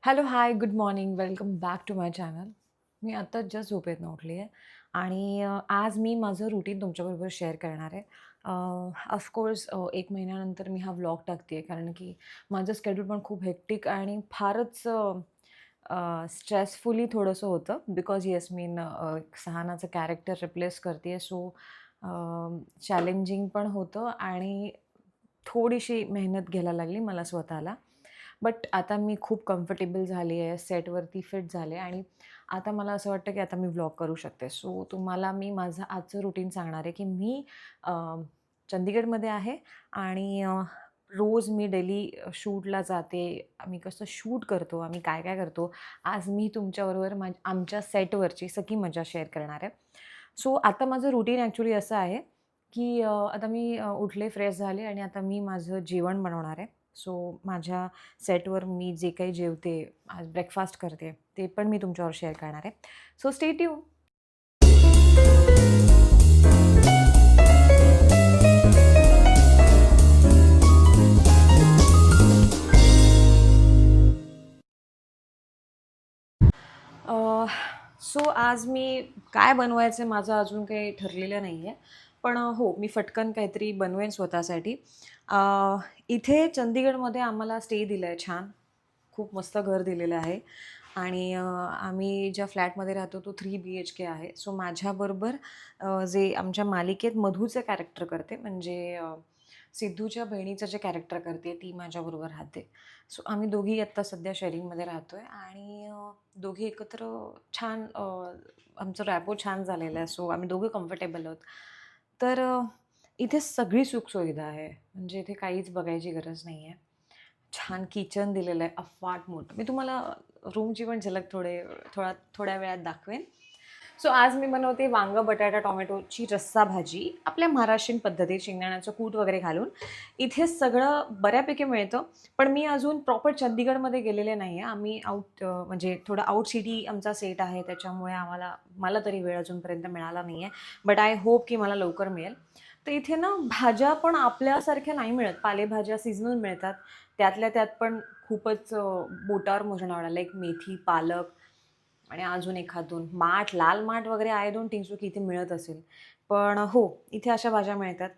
Hello, hi, good morning. Welcome back to my channel. मी आत्ताच just झोपेतनं उठली आहे आणि आज मी माझं रुटीन तुमच्याबरोबर शेअर करणार आहे. ऑफकोर्स 1 महिन्यानंतर मी हा व्लॉग टाकते आहे कारण की माझं शेड्यूल पण खूप हेक्टिक आणि फारच स्ट्रेसफुली थोडंसं होतं. बिकॉज येस मी सहानाचं कॅरेक्टर रिप्लेस करते आहे. सो चॅलेंजिंग पण होतं आणि थोडीशी मेहनत घ्यायला लागली मला स्वतःला. बट आता मी खूप कम्फर्टेबल झाली आहे, सेटवरती फिट झाले आणि आता मला असं वाटतं, की आता मी व्लॉग करू शकते. सो तुम्हाला मी माझं आजचं रुटीन सांगणार आहे, की मी अ, चंदीगडमध्ये आहे आणि रोज मी डेली शूटला जाते. आम्ही कसं शूट करतो, आम्ही काय-काय करतो, आज मी तुमच्याबरोबर आमच्या सेटवरची सगळी मजा शेअर करणार आहे. सो आता माझं रुटीन ॲक्चुअली असं आहे, की आता मी उठले, फ्रेश झाले आणि आता मी माझं जेवण बनवणार आहे. सो माझ्या सेटवर मी जे काही जेवते, आज ब्रेकफास्ट करते, ते पण मी तुमच्यावर शेअर करणार आहे. So stay tune. सो आज मी काय बनवायचं माझं अजून काही ठरलेलं नाही आहे. पण हो, मी फटकन काहीतरी बनवेन स्वतःसाठी. इथे चंदीगडमध्ये आम्हाला स्टे दिला आहे छान. खूप मस्त घर दिलेलं आहे आणि आम्ही ज्या फ्लॅटमध्ये राहतो तो 3 BHK आहे. सो माझ्याबरोबर जे आमच्या मालिकेत मधूचं कॅरेक्टर करते म्हणजे सिद्धूच्या बहिणीचं जे कॅरेक्टर करते ती माझ्याबरोबर राहते. सो आम्ही दोघी आत्ता सध्या शेअरिंगमध्ये राहतोय आणि दोघी एकत्र छान आमचं रॅपो छान झालेलं आहे. सो आम्ही दोघे कम्फर्टेबल आहोत. तर इथे सगळी सुखसुविधा आहे. म्हणजे इथे काहीच बघायची गरज नाही आहे. छान किचन दिलेलं आहे, अफाट मोठं. मी तुम्हाला रूमची पण झलक थोड्या वेळात दाखवेन. सो आज मी बनवते वांगं, बटाटा, टोमॅटोची रस्सा भाजी. आपल्या महाराष्ट्रीयन पद्धतीत शेंगदाण्याचं कूट वगैरे घालून. इथे सगळं बऱ्यापैकी मिळतं. पण मी अजून प्रॉपर चंदीगडमध्ये गेलेले नाही आहे. आम्ही म्हणजे थोडं आउट सिटी आमचा सेट आहे. त्याच्यामुळे मला तरी वेळ अजूनपर्यंत मिळाला नाही आहे. बट आय होप की मला लवकर मिळेल. तर इथे ना भाज्या पण आपल्यासारख्या नाही मिळत. पालेभाज्या सीझनल मिळतात. त्यातल्या त्यात पण खूपच बोटावर मोजण्यावाल्या लाईक मेथी, पालक आणि अजून एखाद 2 लाल माठ वगैरे आय डोंट थिंक सो की इथे मिळत असेल. पण हो, इथे अशा भाज्या मिळतात.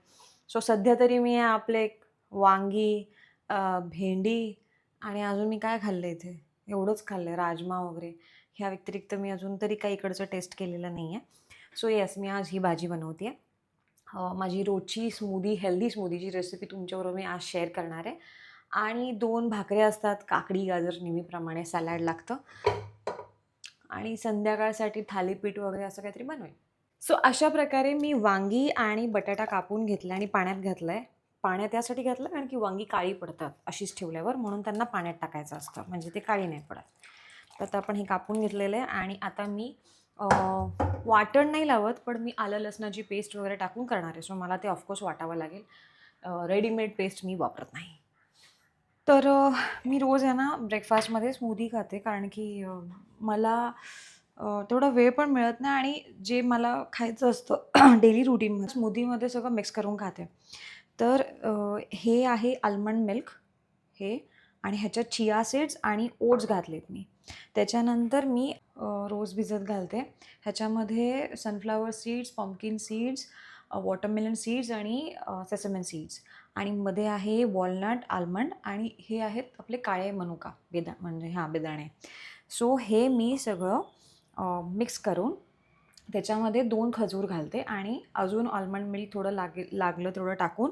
सो सध्या तरी मी आपले वांगी, भेंडी आणि अजून मी काय खाल्लं इथे? एवढंच खाल्लंय राजमा वगैरे. ह्या व्यतिरिक्त मी अजून तरी काही इकडचं टेस्ट केलेलं नाही आहे. सो येस, मी आज ही भाजी बनवते माझी रोजची स्मूदी, हेल्दी स्मूदीची रेसिपी तुमच्याबरोबर मी आज शेअर करणार आहे. आणि 2 भाकऱ्या असतात, काकडी, गाजर नेहमीप्रमाणे सॅलड लागतं आणि संध्याकाळसाठी थालीपीठ वगैरे असं काहीतरी बनवेन. सो अशा प्रकारे मी वांगी आणि बटाटा कापून घेतला आणि पाण्यात घातलंय. पाण्यात यासाठी घातलं कारण की वांगी काळी पडतात अशीच ठेवल्यावर, म्हणून त्यांना पाण्यात टाकायचं असतं म्हणजे ते काळी नाही पडत. तर आता आपण हे कापून घेतलेलं आहे आणि आता मी वाटण नाही लावत, पण मी आलं लसणाची पेस्ट वगैरे टाकून करणार आहे. सो मला ते ऑफकोर्स वाटावं लागेल. रेडीमेड पेस्ट मी वापरत नाही. तर मी रोज आहे ना ब्रेकफास्टमध्ये स्मूदी खाते कारण की मला तेवढा वेळ पण मिळत नाही आणि जे मला खायचं असतं डेली रुटीनमध्ये स्मूदीमध्ये सगळं मिक्स करून खाते. तर हे आहे आल्मंड मिल्क हे आणि ह्याच्यात चिया सीड्स आणि ओट्स घातलेत मी. त्याच्यानंतर मी रोज भिजत घालते. ह्याच्यामध्ये sunflower seeds, pumpkin seeds, watermelon seeds आणि सेसमन सीड्स आणि मध्ये आहे वॉलनट, आल्मंड आणि हे आहेत आपले काळे मनुका म्हणजे बेदाणे. सो हे मी सगळं मिक्स करून त्याच्यामध्ये 2 खजूर घालते आणि अजून आल्मंड मिल्क थोडं लागलं तेवढं टाकून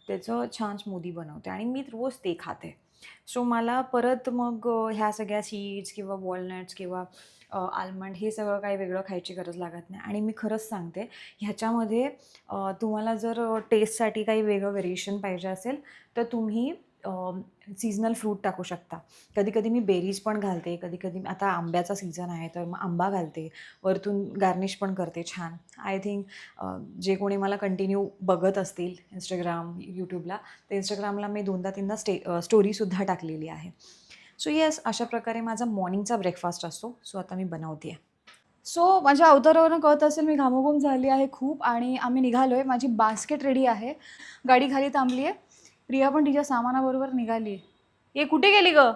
त्याचं छान स्मूदी बनवते आणि मी रोज ते खाते. सो मला परत मग ह्या सगळ्या सीड्स किंवा वॉलनट्स किंवा आल्मंड हे सगळं काही वेगळं खायची गरज लागत नाही आणि मी खरंच सांगते ह्याच्यामध्ये तुम्हाला जर टेस्टसाठी काही वेगळं व्हेरिएशन पाहिजे असेल तर तुम्ही सीझनल फ्रूट टाकू शकता. कधी-कधी मी बेरीज पण घालते, कधी-कधी आता आंब्याचा सीझन आहे तर मग आंबा घालते. वरतून गार्निश पण करते छान. आय थिंक जे कोणी मला कंटिन्यू बघत असतील Instagram, YouTubeला, तर Instagramला मी 2दा-3दा स्टोरीसुद्धा टाकलेली आहे. सो येस, अशा प्रकारे माझा मॉर्निंगचा ब्रेकफास्ट असतो. सो आता मी बनवते आहे. सो माझ्या अवतारावरून कळत असेल मी घामाघूम झाली आहे खूप आणि आम्ही निघालोय. माझी बास्केट रेडी आहे. गाडी खाली थांबली आहे. प्रिया पण तिच्या सामानाबरोबर निघाली आहे. "ए कुठे गेली गं?"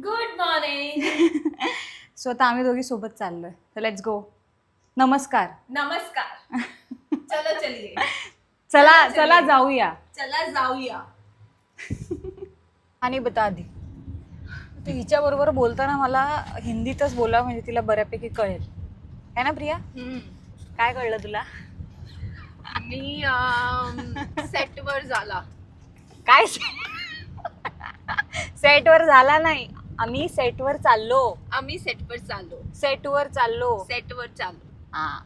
Good morning. सो आता आम्ही दोघी सोबत चाललोय, तर लेट्स गो. नमस्कार. नमस्कार. चलो चलिए. चला चला, चला चलिए. जाऊया. चला जाऊया. आणि बता आधी तर हिच्याबरोबर बोलताना मला हिंदीतच बोला, म्हणजे तिला बऱ्यापैकी कळेल, है ना प्रिया? काय कळलं तुला? मी सेटवर झाला. काय सेटवर झाला नाही, आम्ही सेटवर चाललो. आम्ही सेटवर चाललो. सेटवर चाललो. सेटवर चाललो. हा.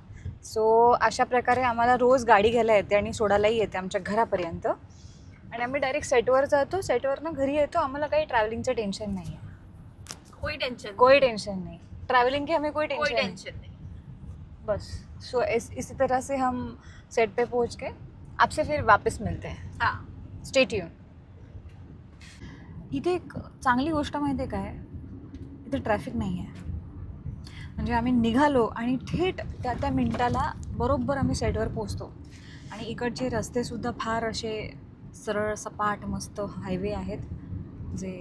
सो अशा प्रकारे आम्हाला रोज गाडी घ्यायला येते आणि सोडायलाही येते आमच्या घरापर्यंत, आणि आम्ही डायरेक्ट सेटवर जातो. सेटवरनं घरी येतो. आम्हाला काही ट्रॅव्हलिंगचं टेन्शन नाही आहे. कोई टेंशन. कोई टेंशन नहीं, ट्रैवलिंग की हमें कोई कोई टेंशन नहीं. टेंशन नहीं. बस. सो इसी तरह से हम सेट पे पहुंच के आपसे फिर वापस मिलते हैं. हाँ. Stay tune. इथे एक चांगली गोष्ट माहिती आहे काय, इथे ट्रॅफिक नाही आहे. म्हणजे आम्ही निघालो आणि थेट त्या त्या मिनिटाला बरोबर आम्ही सेटवर पोचतो. आणि इकडचे रस्तेसुद्धा फार असे सरळ सपाट मस्त हायवे आहेत, जे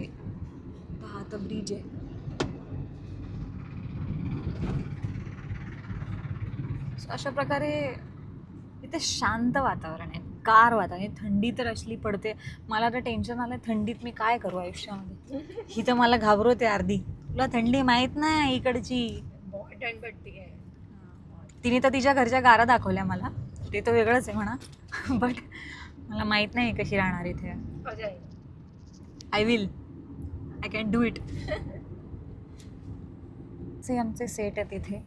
हा तर ब्रिज आहे. अशा प्रकारे इथे शांत वातावरण आहे, गार वातावरण आहे. थंडी तर असली पडते, मला तर टेन्शन आलं थंडीत मी काय करू आयुष्यामध्ये. ही तर मला घाबरवते अर्धी. तुला थंडी माहीत नाही इकडची. बहुत ठंड पड़ती है. तिने तर तिच्या घरच्या गारा दाखवल्या मला, ते तर वेगळंच आहे म्हणा, बट मला माहीत नाही कशी राहणार इथे. हो जाएगी. I will, I can do it. जे आमचे सेट आहेत इथे,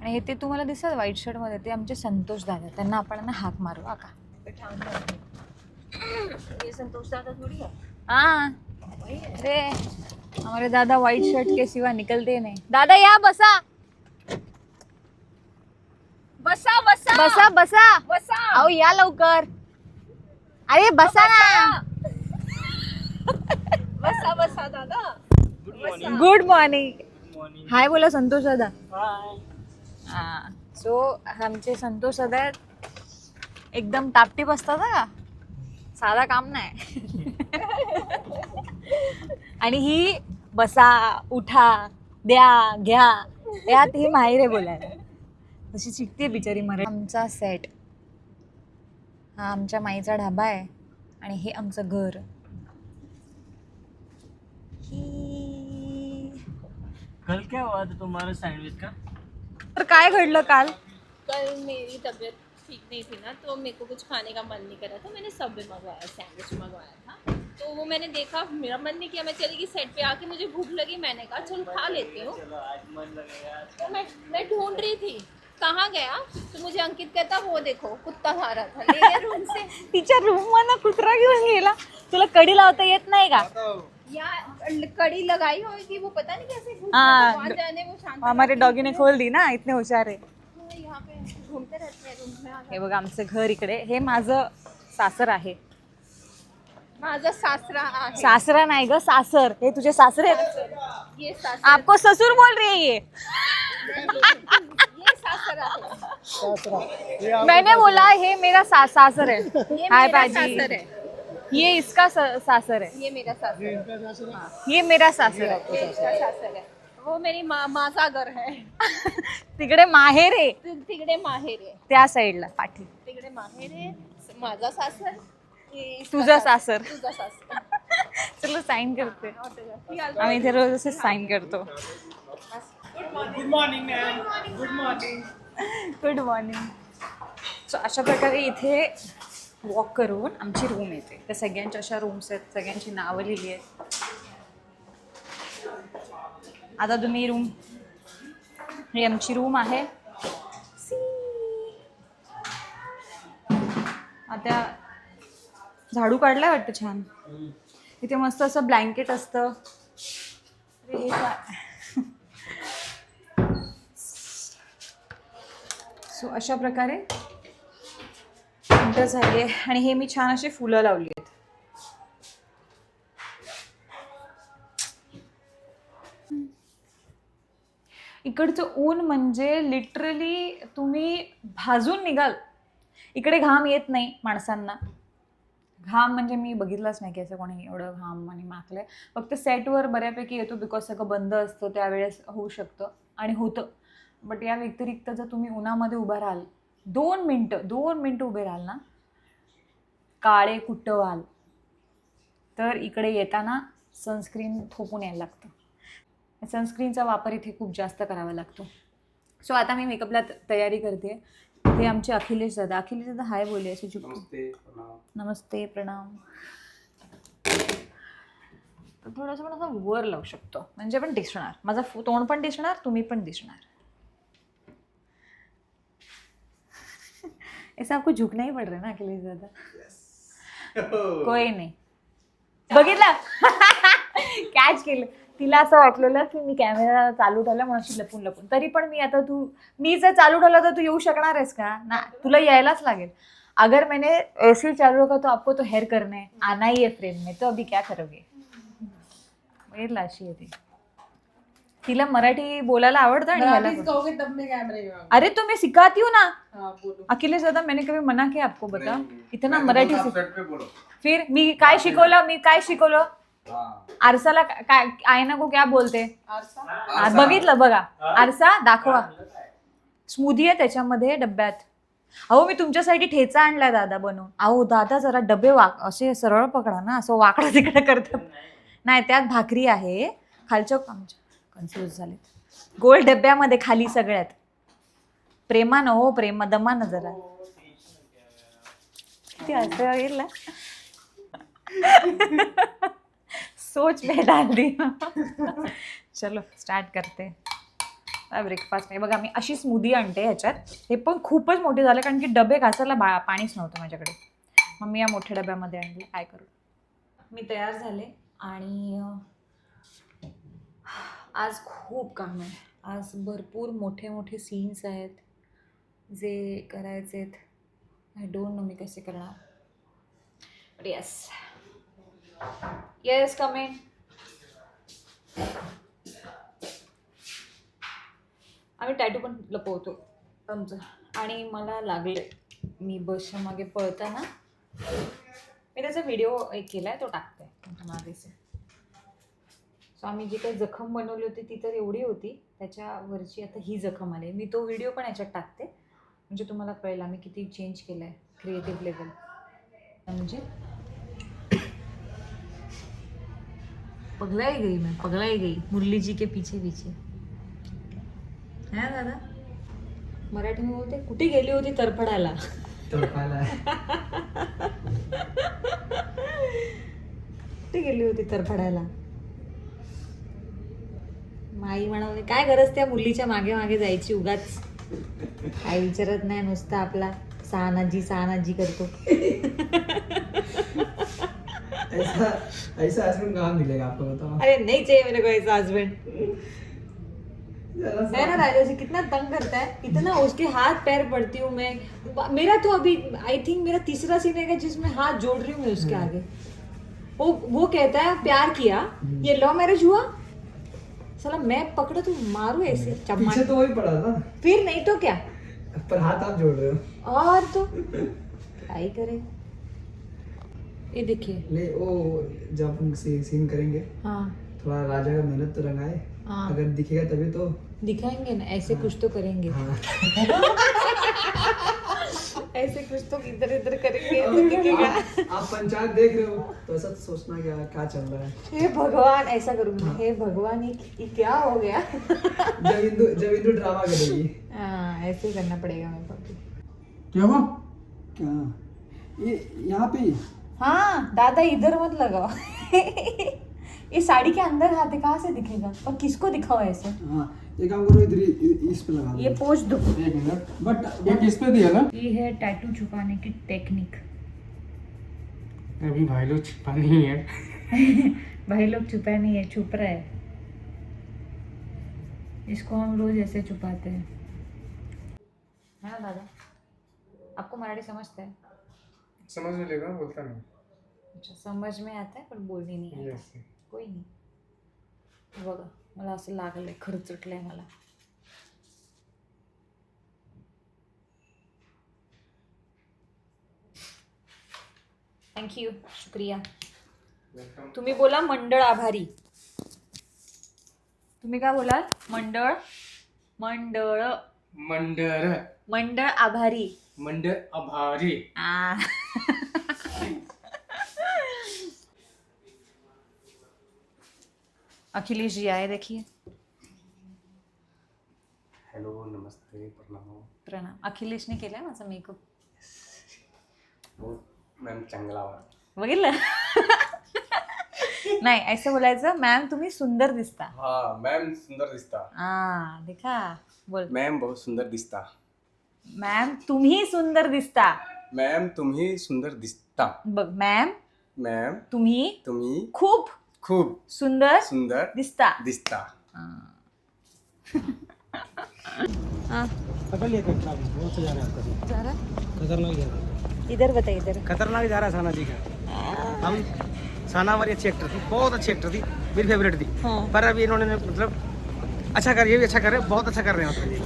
आणि हे ते तुम्हाला दिसतात व्हाईट शर्टमध्ये, ते आमचे संतोष दादा. त्यांना आपण ना हाक मारू का. ये संतोष दादा थोड़ी है. हाँ, अरे हमारे दादा व्हाईट शर्ट के सिवा निकलते नहीं. दादा या बसा. बसा बसा बसा बसा. बसा. आओ या लवकर. अरे बसा ना. बसा बसा दादा. Good morning. हाय बोला संतोष दादा. हां. सो आमचे संतोष दादा आहेत, एकदम टापटीप असतात का, साधा काम नाही. आणि ही बसा उठा द्या घ्या यात ही माहिर आहे बोलायला, तशी शिकते बिचारी मराठी. आमचा सेट हा आमच्या माईचा ढाबा आहे, आणि हे आमचं घर. कल क्या हुआ था तुम्हारे सैंडविच का? तर काय घडलं काल? कल मेरी तबीयत ठीक नहीं थी ना, तो मेरे को कुछ खाने का मन नहीं कर रहा था. मैंने सबवे मंगवाया, सैंडविच मंगवाया था. तो वो मैंने देखा, मेरा मन नहीं किया. मैं चली गई सेट पे, आके मुझे भूख लगी. मैंने कहा चलो खा लेती हूँ. चलो आज मन लगेगा. तो मैं ढूंढ रही थी कहाँ गया, तो मुझे अंकित कहता वो देखो कुत्ता मारा था, ले गया रूम से. तिच्या रूम मधनं कुत्रा घेऊन गेला. तुला कडी लावता येत नाही का? या कड़ी लगाई होगी, वो पता नहीं कैसे घुस हाँ, गया. वहाँ जाने वो शांत. हमारे डॉगी ने खोल दी ना, इतने हुशार आहे. यहाँ पे घूमते रहते हैं रूम में. हे बघा आमचं घर इकडे. हे माझं सासर आहे. माझा सासरा आहे. सासरा नाही ग, सासर. हे तुझे सासरे आहेत. ये सासरा. आपको ससुर बोल रही है ये. ये सासरा है. मैंने बोला हे मेरा सासर है. ये हाय मेरा बाजी. सासर है. ये इसका सासर है. ये मेरा सासर है. ये मेरा सासर है. ये इसका सासर है. वो मेरी माझा घर है. तिकडे माहेर आहे, तिकडे माहेर आहे. त्या साईडला पाठी. तिकडे माहेर आहे. माझा सासर. ये इसका तुझा सासर. तुझा सासर. चलो साइन करते. आम्ही इथे रोज असे साइन करतो. Good morning ma'am. Good morning. Good morning. So अशा प्रकारे इथे वॉक करून आमची रूम येते. त्या सगळ्यांच्या अशा रूम्स आहेत, सगळ्यांची नावं लिहिली आहेत. आता तुम्ही रूम, ही आमची रूम आहे. आता झाडू काढलाय वाटतं छान. इथे मस्त असं ब्लँकेट असतं. अरे हे काय. सो अशा प्रकारे एंटर झाली आहे, आणि हे मी छान अशी फुलं लावली आहेत. इकडचं ऊन म्हणजे लिटरली तुम्ही भाजून निघाल. इकडे घाम येत नाही माणसांना, घाम म्हणजे मी बघितलंच नाही की असं कोणी एवढं घाम आणि माखलंय. फक्त सेटवर बऱ्यापैकी येतो बिकॉज सगळं बंद असतं त्यावेळेस होऊ शकतं आणि होतं. बट या व्यतिरिक्त जर तुम्ही उन्हामध्ये उभं राहाल 2 मिनटं उभे राहाल ना, काळे कुट्ट व्हाल. तर इकडे येताना सनस्क्रीन थोपून यायला लागतं. सनस्क्रीनचा वापर इथे खूप जास्त करावा लागतो. सो आता मी मेकअपला तयारी करते. हे आमचे अखिलेश दादा हाय बोलले असे नमस्ते प्रणाम. तर थोडंसं पण असं वर लावू शकतो म्हणजे पण दिसणार, माझा तोंड पण दिसणार, तुम्ही पण दिसणार. ऐसा आपको झुकना ही पड़ रहा है ना अखिलेश दादा? कोई नाही. बघितलं कॅच केलं. तिला असं वाटलेलं की मी कॅमेरा चालू ठेवला म्हणून लपून तरी पण मी जर चालू ठेवला तर तू येऊ शकणार आहेस का ना? तुला यायलाच लागेल. अगर मैंने ऐसे चालू रखा तो आपको तो हेयर करने आना ही है फ्रेम में, तो अभी क्या करोगे? बघितलं अशी आहे ती. तिला मराठी बोलायला आवडतं आणि ह्याला पण. कहोगे तब मैं कैमरे में आऊंगा। अरे तो मैं सिखाती हूँ ना. हाँ बोलो। अखिलेश दादा मैंने कभी मना किया आपको? बता. इतना मैं तो मराठी बोलता, आप सिख- सेट पे बोलो. फिर मी काय शिकवलं? हाँ. आरसाला काय आयना को क्या बोलते? आरसा। आरसा. बघितलं बघा. आरसा दाखवा. स्मूदी आहे त्याच्यामध्ये डब्यात. अहो मी तुमच्यासाठी ठेचा आणलाय दादा बनवून. अहो दादा जरा डबे असे सरळ पकडा ना, असं वाकडं तिकडे करतात. नाही त्यात भाकरी आहे खालच्या आमच्या कन्फ्यूज झालेत. गोल डब्यामध्ये खाली सगळ्यात. प्रेमानं हो दमानं जरा. किती असं येईल ना. सोच में डाल दी. चलो स्टार्ट करते ब्रेकफास्ट. नाही बघा मी अशी स्मूदी आणते ह्याच्यात. हे पण खूपच मोठे झाले कारण की डबे घासायला पाणीच नव्हतं माझ्याकडे. मग मी या मोठ्या डब्यामध्ये आणले. काय करू. मी तयार झाले आणि आज खूप काम आहे. आज भरपूर मोठे सीन्स आहेत जे करायचे आहेत. आय डोंट नो मी कसे करणार. But yes come in. आम्ही टॅटू पण लपवतो आमचं. आणि मला लागले मी बसच्या मागे पळताना. मी त्याचा व्हिडिओ एक केला आहे तो टाकते तुमच्या मागेच. सो आम्ही जी काही जखम बनवली होती ती तर एवढी होती, त्याच्यावरची आता ही जखम आली. मी तो व्हिडिओ पण याच्यात टाकते म्हणजे तुम्हाला कळेल आम्ही किती चेंज केलं आहे क्रिएटिव्ह लेवल. म्हणजे पगलाई गई मुरली जी के पीछे है दादा. मराठी में बोलते कुठे गेली होती तरफडायला. कुठे गेली होती तरफडायला. माई म्हणाले काय गरज त्या मुलीच्या मागे मागे जायची उगाच. काय विचारत नाही, नुसतं आपला सहानाजी करतो. ऐसा हस्बैंड कहाँ मिलेगा आपको बताओ. अरे नहीं चाहिए मेरे को ऐसा हस्बैंड. है ना राजा जी कितना तंग करता है. इतना उसके हाथ पैर पड़ती हूँ मैं. मेरा तो अभी आई थिंक मेरा तीसरा सीन है जिसमें हाथ जोड़ रही हूँ मैं उसके आगे. वो कहता है प्यार किया, ये लव मैरिज हुआ. साला मैं पकड़ा तो मारू ऐसे पीछे तो वही पड़ा था फिर नहीं तो क्या. पर हाथ आप जोड़ रहे हो. और तो क्या ही करे. ये देखिए. ले वो जब हम सीन करेंगे हाँ थोड़ा राजा का मेहनत तो रंगाए. हाँ अगर दिखेगा तभी तो. दिखाएंगे ना ऐसे कुछ तो करेंगे. हाँ. ऐसे कुछ तो इधर इधर करेंगे तो दिखेगा. आप पंचायत देख रहे हो तो ऐसा सोचना क्या चल रहा है. हे भगवान ऐसा करूँगी. हे भगवान ये क्या हो गया. जब इंदु ड्रामा करेगी. हाँ ऐसे ही करना पड़ेगा मेरे को. क्या हुआ. क्या ये यहाँ पे. हाँ दादा इधर मत लगाओ. ये साड़ी के अंदर हाथ है कहाँ से दिखेगा और किसको दिखाओ ऐसे. हाँ ये काम करो इधर इस पे लगा दो. ये पोंछ दो. एक मिनट. बट ये किस पे दिया ना. ये है टैटू छुपाने की टेक्निक. अभी भाई लोग छिपा नहीं है. भाई लोग छुपा नहीं है, छुप रहा है. इसको हम रोज ऐसे छुपाते हैं. है ना दादा. आपको मराठी समझता है. समझ में लेगा बोलता नहीं. अच्छा समझ में आता है पण बोलणे नाही आता. Yes. कोई नाही. बघा मला असं लागलंय खरचटलंय मला. थँक्यू, शुक्रिया. तुम्ही बोला मंडळ आभारी. तुम्ही काय बोलाल? मंडळ मंडळ मंडळ मंडळ आभारी. मंडळ आभारी. आ. अखिलेश जी आए, देखिए. हॅलो, नमस्ते, प्रणाम. प्रणाम. अखिलेशने केलाय माझा मेकअप. हो मॅम, चांगला वाट. बघितलं. नाही, ऐसे बोलायचं, मॅम तुम्ही सुंदर दिसता. हा मॅम, सुंदर दिसता. देखा. बोल. मॅम बहुत सुंदर दिसता. मॅम तुम्ही सुंदर दिसता. मॅम तुम्ही सुंदर दिसता. बघ, मॅम मॅम तुम्ही खूप खूप सुंदर सुंदर दिसता. पकड़ लिया कटरा भी बहुत जा रहा है आपका जा रहा? खतरनाक जा रहा है, इधर बता, इधर. खतरनाक जा रहा है साना जी का. हम साना हमारी अच्छी एक्टर थी, बहुत अच्छी एक्टर थी, मेरी फेवरेट थी. पर अभी इन्होंने मतलब अच्छा कर, ये भी अच्छा कर रहे हैं, बहुत अच्छा कर रहे हैं मतलब ये.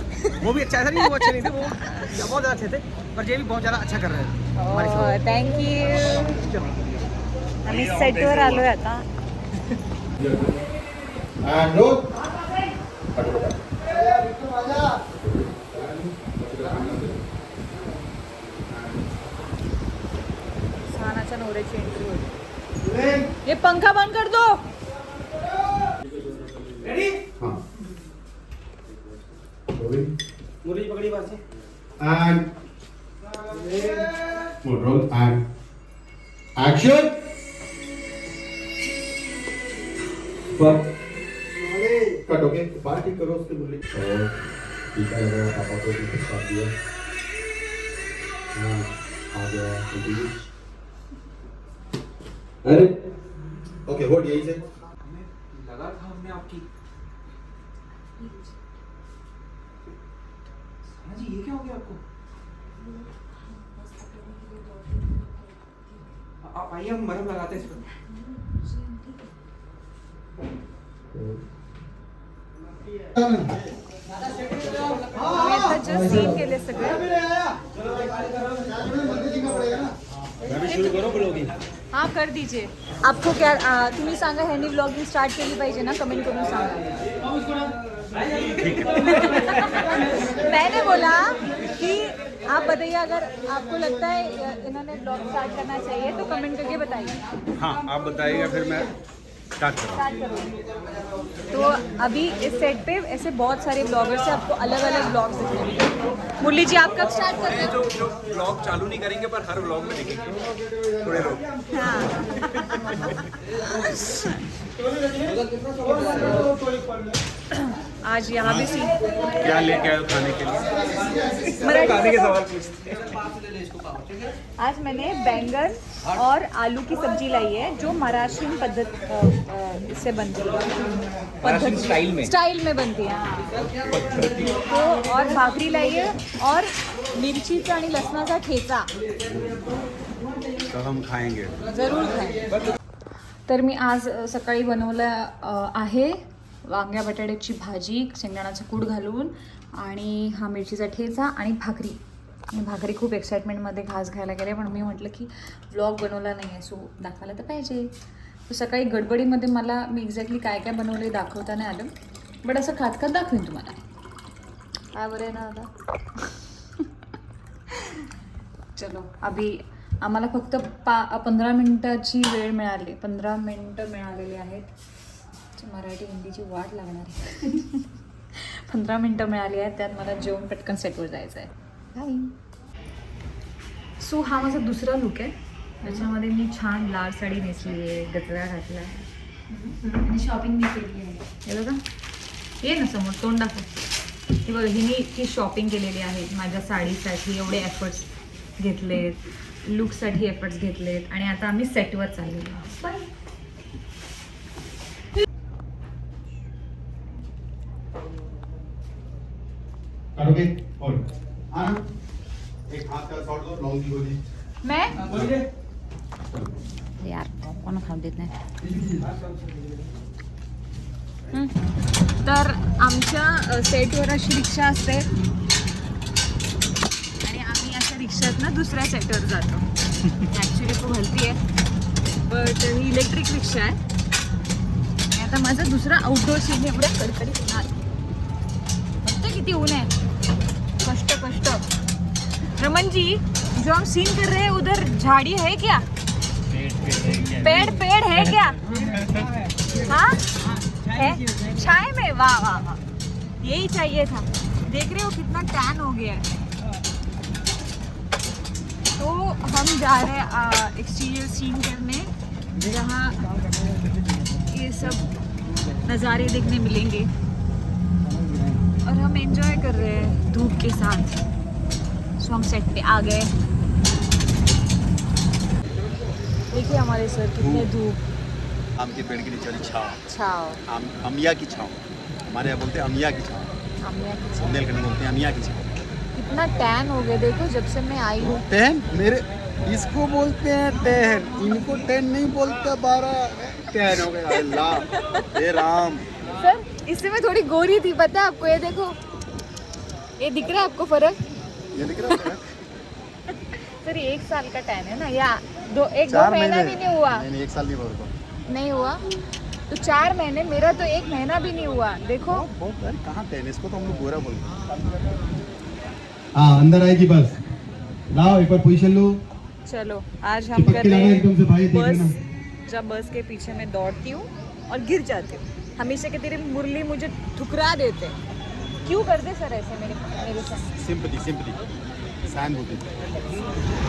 वो भी अच्छा था, वो अच्छे नहीं थे, वो बहुत ज़्यादा अच्छे थे, पर ये भी बहुत ज़्यादा अच्छा कर रहे हैं हमारे साथ. थँक्यू. आम्ही सेटवर आलोय आता. सानाच्या नवऱ्याची एंट्री होती. ये पंखा बंद कर दो. मुरली पकड़ी बात से. And roll and action. Cut okay, बाल ठीक करो उसके मुरली. और टीका लगाओ, पापा को भी साथ दिया. हाँ, आ गया. अरे ओके, होल्ड यही से. लगा था हमने आपकी. साना जी, ये क्या हो गया आपको? आप आइए, हम मरहम लगाते हैं इस पर. जस्ट सीन केले सगळे. शुरू करो ब्लॉगिंग. हाँ, कर दीजिए. आपको क्या तुम्ही सांगा, ह्यांनी ब्लॉगिंग स्टार्ट केली पाहिजे ना, कमेंट करून सांगा. मैंने बोला कि आप बताइए, अगर आपको लगता है इन्होंने ब्लॉग स्टार्ट करना चाहिए तो कमेंट करके बताइए. हाँ, आप बताइएगा, फिर मैं स्टार्ट करूँ. तो अभी इस सेट पे ऐसे बहुत सारे ब्लॉगर्स हैं, आपको अलग अलग ब्लॉग्स दिखेंगे. मुरली जी, आप कब स्टार्ट कर रहे हैं? जो ब्लॉग चालू नहीं करेंगे, पर हर ब्लॉग में दिखेंगे थोड़े लोग. आज यहाँ भी सी क्या लेके आए हो खाने के लिए? मराठी के सवाल पूछते हैं. आज मैंने बैंगन और आलू की सब्जी लाई है, जो महाराष्ट्रीयन पद्धत से बनती है, स्टाइल में बनती है. हाँ. तो और भाकरी लाई है और मिरचीचा आणि लसणाचा ठेचा. तो हम खाएंगे. जरूर खाय. तर मी आज सकाळी बनवलं आहे वांग्या बटाट्याची भाजी, शेंगदाण्याचं कूट घालून, आणि हा मिरचीचा ठेचा आणि भाकरी. आणि भाकरी खूप एक्साइटमेंटमध्ये घास घ्यायला गेले, पण मी म्हटलं की व्लॉग बनवला नाही आहे, सो दाखवायला तर पाहिजे. तर सकाळी गडबडीमध्ये मला मी एक्झॅक्टली काय काय बनवले दाखवता नाही आलं, बट असं खात खात दाखवेन तुम्हाला. काय बरं आहे ना आता. चलो, अभी आम्हाला फक्त 15 मिनटाची वेळ मिळाली, 15 मिनटं मिळालेली आहेत. मराठी हिंदीची वाट लागणार आहे. 15 मिनटं मिळाली आहेत, त्यात मला जेवण पटकन सेटवर जायचं आहे. सो हा माझा दुसरा लुक आहे. त्याच्यामध्ये मी छान लाल साडी नेसली आहे, गजरा घातला आणि शॉपिंग मी केली आहे. हे बघा, ये ना समोर, तोंड दाखव. हे बघा, हिने ती शॉपिंग केलेली आहे माझ्या साडीसाठी. एवढे एफर्ट्स घेतलेत, लुकसाठी एफर्ट्स घेतलेत, आणि आता आम्ही सेटवर चाललेलो आहोत. करोगे? और एक हाथ का शॉट दो, लॉन्ग की गोली. मैं यार कोण खाऊ देत नाही. तर आमच्या सेटवर अशी रिक्षा असते आणि आम्ही अशा रिक्षातनं दुसऱ्या सेटवर जातो. ॲक्च्युली खूप हलती आहे, बट ही इलेक्ट्रिक रिक्षा आहे. आणि आता माझा दुसरा आउटडोर सीन आहे एवढ्या कडकडीत उन्हात. बघते किती ऊन आहे. कष्ट कष्ट. रमन जी, जो हम सीन कर रहे हैं उधर झाड़ी है क्या? पेड़ है क्या? हाँ है, छाए में. वाह वाह वाह, यही चाहिए था. देख रहे हो कितना टैन हो गया है. तो हम जा रहे हैं एक्सटीरियर सीन करने, जहाँ ये सब नज़ारे देखने मिलेंगे और हम एंजॉय कर रहे हैं धूप के साथ. सो हम सेट पे आ गए. देखिए हमारे सर कितने धूप. आम के पेड़ के नीचे वाली छाँव, छाव, अमिया की छाँव. हमारे यहाँ बोलते हैं अमिया की छाँव, बुंदेलखंड में बोलते हैं अमिया की छाँव. कितना टैन हो गया देखो जब से मैं आई हूँ. टहन मेरे इसको बोलते हैं टहन, इनको टहन नहीं बोलते. 12 टहन हो गया. अल्लाह हे राम. सर इससे मैं थोड़ी गोरी थी, पता है आपको. ये देखो, ये दिख रहा है आपको फर्क? ये दिख रहा है. सर ये 1 साल का टैन है ना, या 2 महीना भी नहीं हुआ. नहीं 1 साल नहीं बोलता. नहीं हुआ तो 4 महीने. मेरा तो 1 महीना भी नहीं हुआ. देखो बहुत अरे कहाँ टहन, इसको तो हम लोग गोरा बोलते हैं. हाँ अंदर आएगी बस. लाओ एक बार पोजीशन लो. चलो आज हम कर रहे हैं बस. जब बस के पीछे मैं दौड़ती हूँ और गिर जाती हूँ, हमेशा के तेरी मुरली मुझे ठुकरा देते. क्यों करते सर ऐसे मेरे साथ? सिंपैथी सहानुभूति.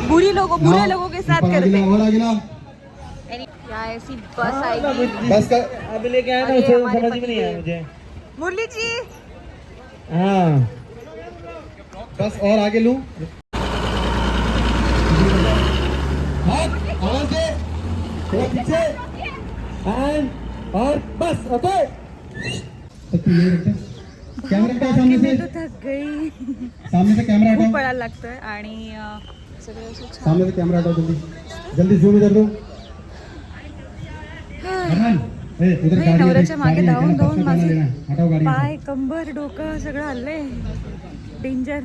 बुरे लोगों के साथ करते. और आगे लाओ. क्या ऐसी बस आएगी. बस का अभी लेके आया ना, अरे, उसे हमारे समझ पति में नहीं आया मुझे. मुरली जी. हाँ बस और आगे लूं. आवाज दे. थोड़ा पीछे. एंड और बस. ओके कैमरा हटाओ सामने से. तो थक गई. सामने से कैमरा खूप हटाओ. पळायला लागतंय आणि सगळं असं छान. सामने से कैमरा हटाओ जल्दी. जल्दी झूम इधर दो. अरमान ए उधर नाही, गाड़ी है. नवऱ्याच्या मागे गाड़ी है, धावून बस धावून का गाना माझे लेना. हटाओ गाड़ी. पाय, कंबर, डोकं सगळं हल्लंय. डेंजर.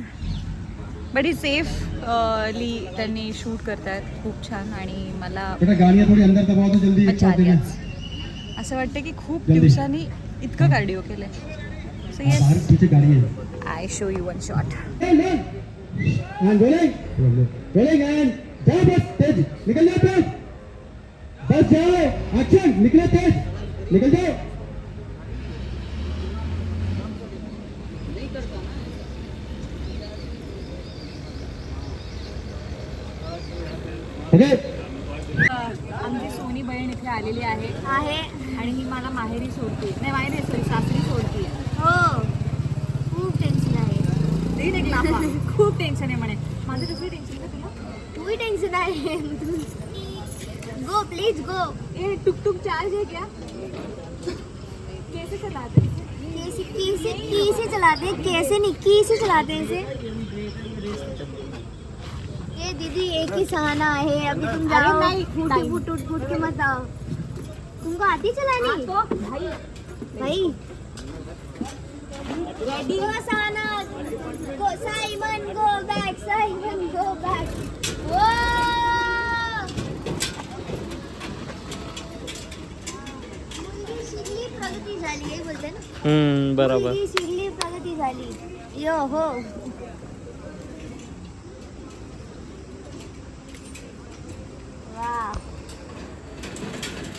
बडी सेफ ली त्यांनी शूट करतायत. खूप छान. आणि मला बेटा गाड़ियाँ थोड़ी अंदर दबाओ तो जल्दी. मजा आली छोड़ आज. असं वाटतं की खूप जल्दी. दिवसांनी इतकं कार्डिओ केलंय. सो देना. बाहर येस, पीछे गाड़ी है. I show you 1 shot. End rolling end जाओ बस तेज. निकल जाओ तेज. बस जाओ. एक्शन. निकलो तेज. निकल जाओ. ओके. आमची सोनी बहीण इथे आलेली आहे आणि ही मला माहेरी सोडते. नाही माहेरी सॉरी सासरी सोडते. हो खूप टेन्शन आहे. तीन एक लाफा. खूप टेन्शन आहे म्हणे. माझं कसं टेन्शन आहे तुला? तूही टेन्शन आहे. Go please go. ये टुक टुक चार्ज है क्या? कैसे चलाते हैं? कैसे चलाते हैं? कैसे नहीं कैसे चलाते हैं इसे? ये दीदी एक ही सहाना है. अभी तुम जाओ. नहीं, फुट के मत आओ. तुमको आती चलानी? भाई भाई रेडी हो Sahana. Go Simon go back. Simon go back. वो मुलगी शिकली प्रगती झाली हे बोलते ना. बरोबर. मुलगी शिकली प्रगती झाली. यो हो. वाह.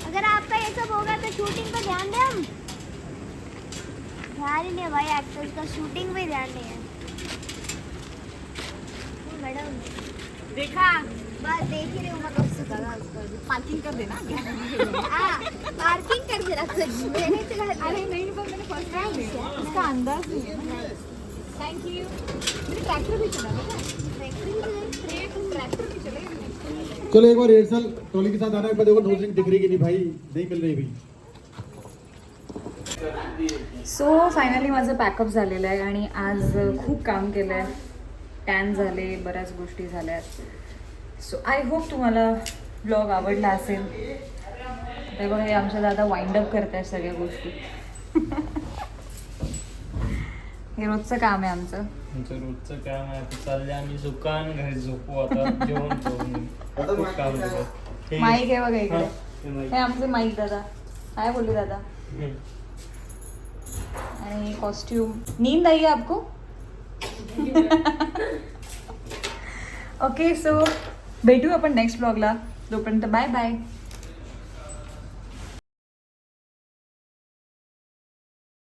अगर आपका ये सब होगा तो शूटिंग पे ध्यान दें हम. ध्यान ही नहीं है भाई. एक्टर्स का शूटिंग में ध्यान नहीं है. मैडम देखा, बस देख ही रही हूँ मैं कब से करा उसका. पार्किंग कर देना. हाँ पार्किंग कर दे रखा. मैंने चला. अरे नहीं, पर मैंने फर्स्ट टाइम देखा. इसका अंदाज नहीं है. Thank you. मैंने ट्रैक्टर भी चला था. ट्रैक्टर भी चले. चलो एक बार रिहर्सल ट्रॉली के साथ आना. एक बार देखो नोजिंग दिख रही कि नहीं भाई. नहीं मिल रही भाई. सो फायनली माझं पॅकअप झालेलं आहे आणि आज खूप काम केलं आहे. टॅन झाले, बऱ्याच गोष्टी झाल्यात. सो आय होप तुम्हाला ब्लॉग आवडला असेल. ते बघा हे आमच्या दादा वाइंड अप करत आहेत सगळ्या गोष्टी. हे रोजचं काम आहे आमचं. आमचं रोजचं काम आहे. आता चालले आम्ही दुकान घरी झोपू आता जेवण करून. खूप काम केलं. हे- माईक आहे बघा हा, इकडे. हे माईक. हे आमचे माईक दादा. काय बोलू दादा. आणि कॉस्ट्यूम. नींद आई है आपको? ओके सो भेटू आपण नेक्स्ट ब्लॉगला. तोपर्यंत बाय बाय.